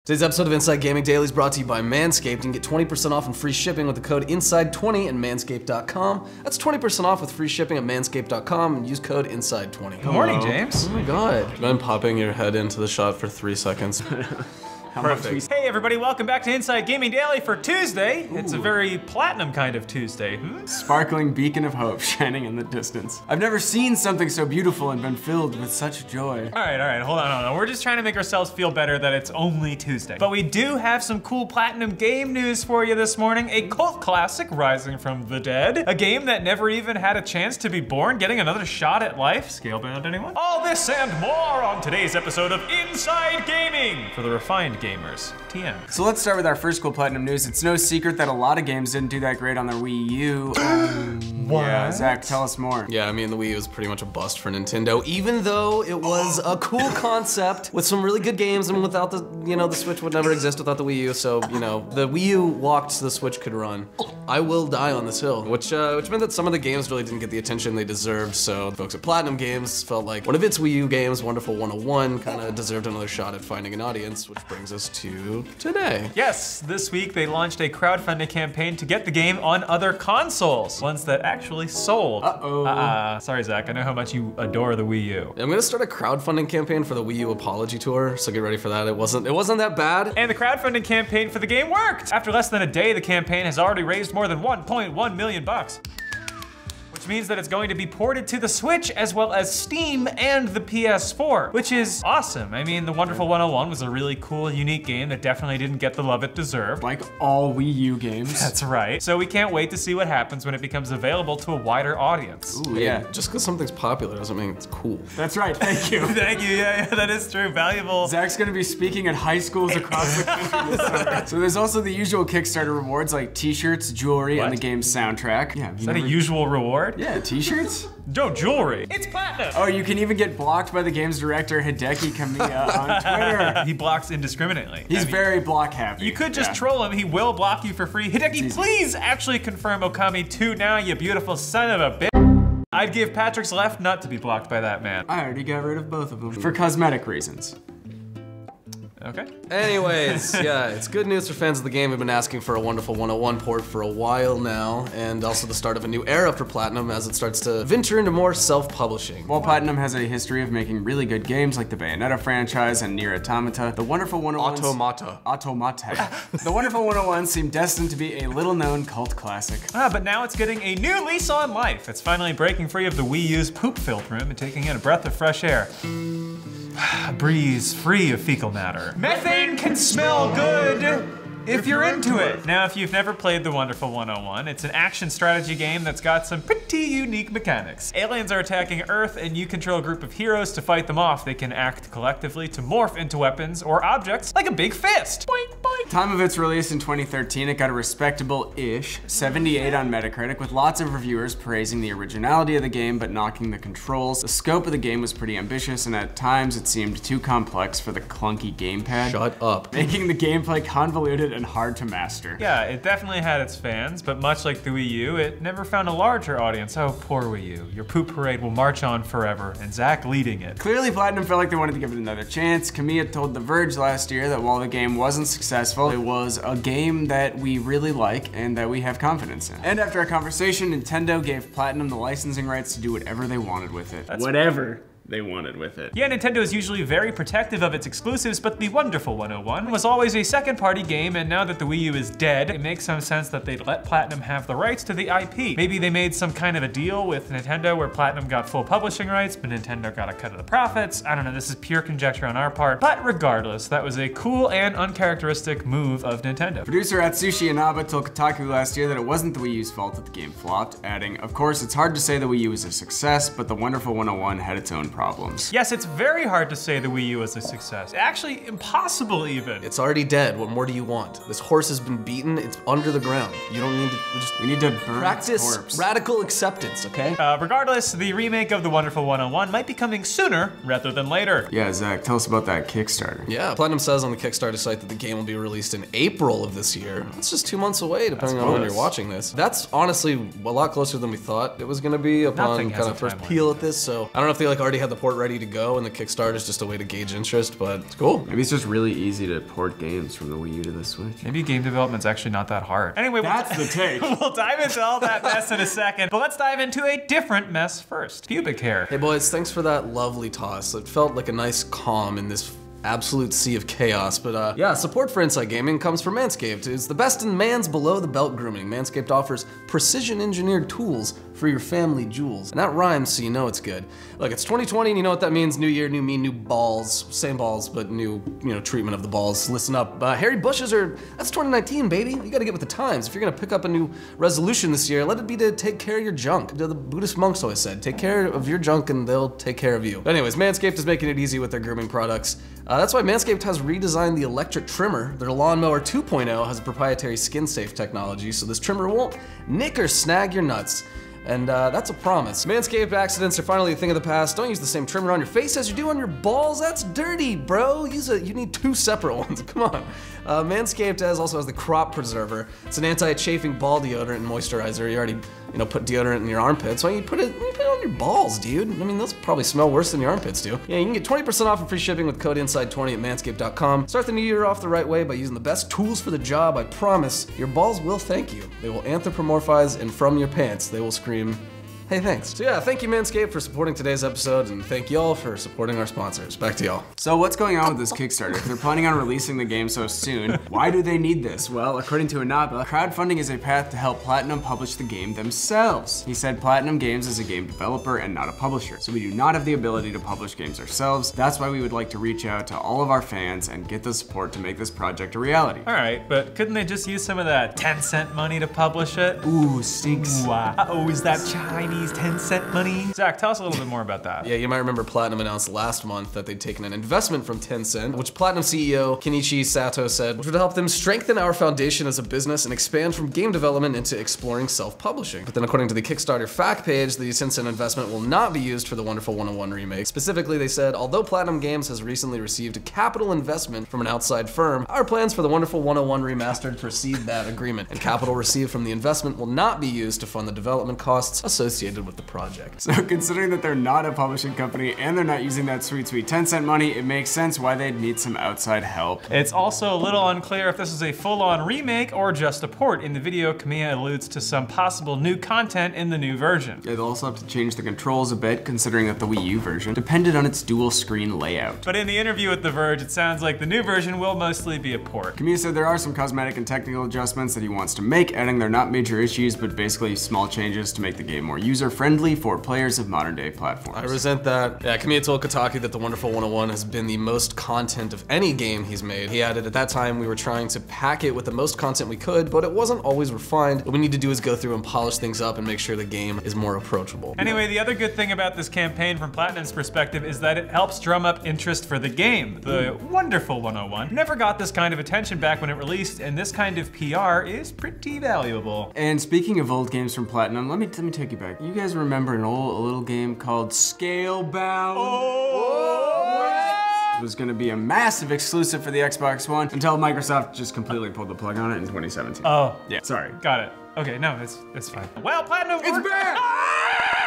Today's episode of Inside Gaming Daily is brought to you by Manscaped. You can get 20% off and free shipping with the code INSIDE20 at manscaped.com. That's 20% off with free shipping at manscaped.com and use code INSIDE20. Good morning, James. Oh my god. I'm popping your head into the shot for 3 seconds. Perfect. Hey everybody, welcome back to Inside Gaming Daily for Tuesday. Ooh. It's a very platinum kind of Tuesday. Sparkling beacon of hope shining in the distance. I've never seen something so beautiful and been filled with such joy. All right, hold on. We're just trying to make ourselves feel better that it's only Tuesday. But we do have some cool platinum game news for you this morning. A cult classic rising from the dead. A game that never even had a chance to be born, getting another shot at life. Scalebound, anyone? All this and more on today's episode of Inside Gaming for the refined gamers. TM. So let's start with our first cool platinum news. It's no secret that a lot of games didn't do that great on their Wii U. What? Yeah, Zach, tell us more. Yeah, I mean, the Wii U was pretty much a bust for Nintendo, even though it was a cool concept with some really good games, and without the, the Switch would never exist without the Wii U, so, the Wii U walked so the Switch could run. I will die on this hill, which meant that some of the games really didn't get the attention they deserved, so the folks at Platinum Games felt like one of its Wii U games, Wonderful 101, kind of deserved another shot at finding an audience, which brings us to today. Yes, this week they launched a crowdfunding campaign to get the game on other consoles, ones that actually sold. Sorry, Zach, I know how much you adore the Wii U. I'm gonna start a crowdfunding campaign for the Wii U apology tour, so get ready for that. It wasn't that bad. And the crowdfunding campaign for the game worked! After less than a day, the campaign has already raised more than 1.1 million bucks. Which means that it's going to be ported to the Switch as well as Steam and the PS4, which is awesome. I mean, the Wonderful 101 was a really cool, unique game that definitely didn't get the love it deserved. Like all Wii U games. That's right. So we can't wait to see what happens when it becomes available to a wider audience. Ooh, yeah. Just because something's popular doesn't mean it's cool. That's right, thank you. Thank you, yeah, that is true, valuable. Zach's gonna be speaking at high schools across the country this summer. So there's also the usual Kickstarter rewards like t-shirts, jewelry, and the game's soundtrack. Yeah, is that a usual reward? Yeah, t-shirts? No, jewelry. It's platinum. Oh, you can even get blocked by the game's director, Hideki Kamiya, on Twitter. He blocks indiscriminately. He's very block happy. You could just troll him. He will block you for free. Hideki, please actually confirm Okami 2 now, you beautiful son of a bitch. I'd give Patrick's left nut to be blocked by that man. I already got rid of both of them. For cosmetic reasons. Okay. Anyways, yeah, it's good news for fans of the game. We've been asking for a Wonderful 101 port for a while now, and also the start of a new era for Platinum as it starts to venture into more self-publishing. While Platinum has a history of making really good games like the Bayonetta franchise and Nier Automata, the Wonderful 101 Automata. The Wonderful 101 seemed destined to be a little-known cult classic. But now it's getting a new lease on life. It's finally breaking free of the Wii U's poop-filled room and taking in a breath of fresh air. A breeze free of fecal matter. Methane can smell good if you're into it. Now, if you've never played the Wonderful 101, it's an action strategy game that's got some pretty unique mechanics. Aliens are attacking Earth and you control a group of heroes to fight them off. They can act collectively to morph into weapons or objects like a big fist. Boink, boink. Time of its release in 2013, it got a respectable-ish 78 on Metacritic, with lots of reviewers praising the originality of the game but knocking the controls. The scope of the game was pretty ambitious, and at times it seemed too complex for the clunky gamepad. Shut up. Making the gameplay convoluted and hard to master. Yeah, it definitely had its fans, but much like the Wii U, it never found a larger audience. Oh, poor Wii U. Your poop parade will march on forever, and Zach leading it. Clearly, Platinum felt like they wanted to give it another chance. Kamiya told The Verge last year that while the game wasn't successful, it was a game that we really like and that we have confidence in. And after a conversation, Nintendo gave Platinum the licensing rights to do whatever they wanted with it. Whatever they wanted with it. Yeah, Nintendo is usually very protective of its exclusives, but the Wonderful 101 was always a second-party game, and now that the Wii U is dead, it makes some sense that they'd let Platinum have the rights to the IP. Maybe they made some kind of a deal with Nintendo where Platinum got full publishing rights, but Nintendo got a cut of the profits. I don't know, this is pure conjecture on our part, but regardless, that was a cool and uncharacteristic move of Nintendo. Producer Atsushi Inaba told Kotaku last year that it wasn't the Wii U's fault that the game flopped, adding, "Of course, it's hard to say the Wii U was a success, but the Wonderful 101 had its own problems." Yes, it's very hard to say the Wii U was a success. Actually, impossible even. It's already dead. What more do you want? This horse has been beaten. It's under the ground. You don't need to. We need to burn practice its corpse. Radical acceptance, okay? Regardless, the remake of the Wonderful 101 might be coming sooner rather than later. Yeah, Zach, tell us about that Kickstarter. Yeah, Platinum says on the Kickstarter site that the game will be released in April of this year. It's just 2 months away, depending on when you're watching this. That's honestly a lot closer than we thought it was gonna be upon kind of first peel at this. So I don't know if they already had had the port ready to go, and the Kickstarter is just a way to gauge interest, but it's cool. Maybe it's just really easy to port games from the Wii U to the Switch. Maybe game development's actually not that hard. Anyway, That's the take. we'll dive into all that mess in a second, but let's dive into a different mess first. Pubic hair. Hey boys, thanks for that lovely toss. It felt like a nice calm in this absolute sea of chaos, but yeah, support for Inside Gaming comes from Manscaped. It's the best in man's below-the-belt grooming. Manscaped offers precision-engineered tools for your family jewels. And that rhymes, so you know it's good. Look, it's 2020, and you know what that means. New year, new me, new balls. Same balls, but new, treatment of the balls. Listen up. Hairy bushes that's 2019, baby. You gotta get with the times. If you're gonna pick up a new resolution this year, let it be to take care of your junk. The Buddhist monks always said, take care of your junk and they'll take care of you. But anyways, Manscaped is making it easy with their grooming products. That's why Manscaped has redesigned the electric trimmer. Their Lawnmower 2.0 has a proprietary skin-safe technology, so this trimmer won't nick or snag your nuts. And that's a promise. Manscaped accidents are finally a thing of the past. Don't use the same trimmer on your face as you do on your balls. That's dirty, bro. You need 2 separate ones. Come on. Manscaped also has the Crop Preserver. It's an anti-chafing ball deodorant and moisturizer. You already, put deodorant in your armpits. Why don't you put it on your balls, dude? I mean, those probably smell worse than your armpits do. Yeah, you can get 20% off and free shipping with code INSIDE20 at manscaped.com. Start the new year off the right way by using the best tools for the job. I promise your balls will thank you. They will anthropomorphize, and from your pants, they will scream, hey, thanks. So yeah, thank you Manscaped for supporting today's episode, and thank y'all for supporting our sponsors. Back to y'all. So what's going on with this Kickstarter? If they're planning on releasing the game so soon, why do they need this? Well, according to Inaba, crowdfunding is a path to help Platinum publish the game themselves. He said Platinum Games is a game developer and not a publisher, so we do not have the ability to publish games ourselves. That's why we would like to reach out to all of our fans and get the support to make this project a reality. All right, but couldn't they just use some of that 10-cent money to publish it? Ooh, stinks. Wow. Uh-oh, is that Chinese 10-cent money? Zach, tell us a little bit more about that. Yeah, you might remember Platinum announced last month that they'd taken an investment from Tencent, which Platinum CEO Kenichi Sato said, which would help them strengthen our foundation as a business and expand from game development into exploring self-publishing. But then according to the Kickstarter fact page, the Tencent investment will not be used for the Wonderful 101 remake. Specifically, they said, although Platinum Games has recently received a capital investment from an outside firm, our plans for the Wonderful 101 remastered precede that agreement, and capital received from the investment will not be used to fund the development costs associated with the project. So considering that they're not a publishing company and they're not using that sweet 10-cent money, it makes sense why they'd need some outside help. It's also a little unclear if this is a full-on remake or just a port. In the video, Kamiya alludes to some possible new content in the new version. They'll also have to change the controls a bit, considering that the Wii U version depended on its dual screen layout. But in the interview with The Verge, it sounds like the new version will mostly be a port. Kamiya said there are some cosmetic and technical adjustments that he wants to make, adding they're not major issues, but basically small changes to make the game more user-friendly for players of modern-day platforms. I resent that. Yeah, Kamiya told Kotaku that the Wonderful 101 has been the most content of any game he's made. He added, at that time we were trying to pack it with the most content we could, but it wasn't always refined. What we need to do is go through and polish things up and make sure the game is more approachable. Anyway, the other good thing about this campaign from Platinum's perspective is that it helps drum up interest for the game. The Wonderful 101 never got this kind of attention back when it released, and this kind of PR is pretty valuable. And speaking of old games from Platinum, let me take you back. You guys remember a little game called Scalebound? It was gonna be a massive exclusive for the Xbox One until Microsoft just completely pulled the plug on it in 2017. Oh. Yeah, sorry. Got it. Okay, no, it's fine. Well, Platinum It's back!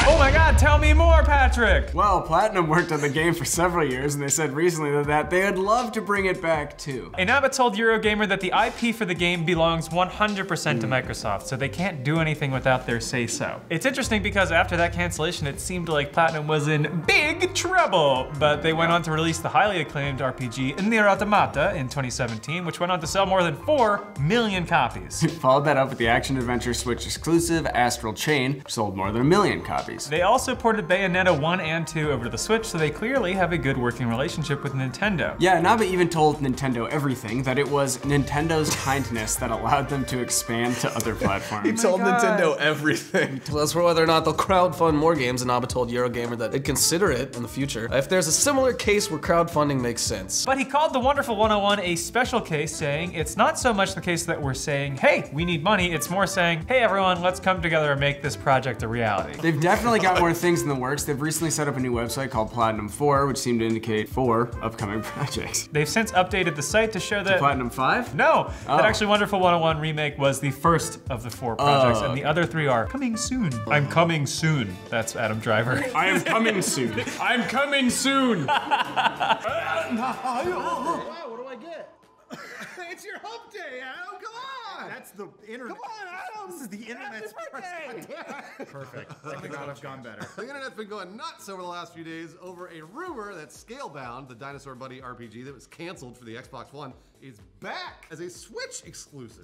Oh my god, tell me more, Patrick! Well, Platinum worked on the game for several years, and they said recently that they'd love to bring it back too. Inaba told Eurogamer that the IP for the game belongs 100% to Microsoft, so they can't do anything without their say-so. It's interesting because after that cancellation, it seemed like Platinum was in big trouble, but they went on to release the highly acclaimed RPG Nier Automata in 2017, which went on to sell more than 4 million copies. Followed that up with the action-adventure Switch exclusive Astral Chain, which sold more than 1 million copies. They also ported Bayonetta 1 and 2 over to the Switch, so they clearly have a good working relationship with Nintendo. Yeah, Inaba even told Nintendo everything, that it was Nintendo's kindness that allowed them to expand to other platforms. He told Nintendo everything. As for whether or not they'll crowdfund more games, Inaba told Eurogamer that they'd consider it in the future if there's a similar case where crowdfunding makes sense. But he called the Wonderful 101 a special case, saying it's not so much the case that we're saying, hey, we need money, it's more saying, hey everyone, let's come together and make this project a reality. They've definitely definitely got more things in the works. They've recently set up a new website called Platinum 4, which seemed to indicate 4 upcoming projects. They've since updated the site to show that Platinum 5? No, that Actually Wonderful 101 remake was the first of the 4 projects, and the other 3 are coming soon. I'm coming soon. That's Adam Driver. I am coming soon. I'm coming soon. Wow, what do I get? It's your hump day, Adam. Come on. That's the internet. Come on, Adam. This is the internet's birthday. Perfect. I could not have gone better. The internet's been going nuts over the last few days over a rumor that Scalebound, the Dinosaur Buddy RPG that was canceled for the Xbox One, is back as a Switch exclusive.